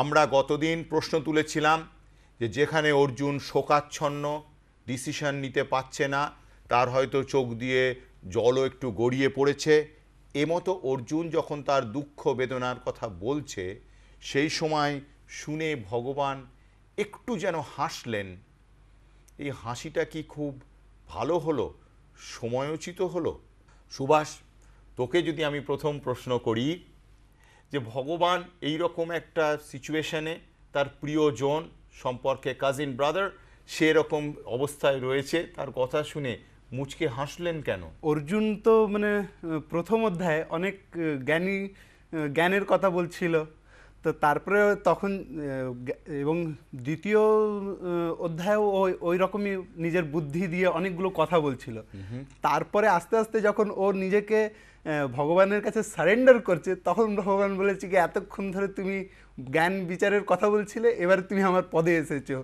আমরা গতদিন প্রশ্ন তুলেছিলাম যে যেখানে অর্জুন শোকাচ্ছন্ন, ডিসিশন নিতে পারছে না, তার হয়তো চোখ দিয়ে জলও একটু গড়িয়ে পড়েছে, এমতো অর্জুন যখন তার দুঃখ বেদনার কথা বলছে সেই সময় শুনে ভগবান একটু যেন হাসলেন। এই হাসিটা কি খুব ভালো হলো, সময়োচিত হলো? সুভাষ, তোকে যদি আমি প্রথম প্রশ্ন করি যে ভগবান এই রকম একটা সিচুয়েশনে তার প্রিয়জন সম্পর্কে কাজিন ব্রাদার সেরকম অবস্থায় রয়েছে, তার কথা শুনে মুচকে হাসলেন কেন? অর্জুন তো মানে প্রথম অধ্যায়ে অনেক জ্ঞানের কথা বলছিল, তো তারপরে তখন এবং দ্বিতীয় অধ্যায়েও ওই রকমই নিজের বুদ্ধি দিয়ে অনেকগুলো কথা বলছিল। তারপরে আস্তে আস্তে যখন ও নিজেকে ভগবানের কাছে সারেন্ডার করছে, তখন ভগবান বলেছে কি এতক্ষণ ধরে তুমি জ্ঞান বিচারের কথা বলছিলে, এবার তুমি আমার পদে এসেছো।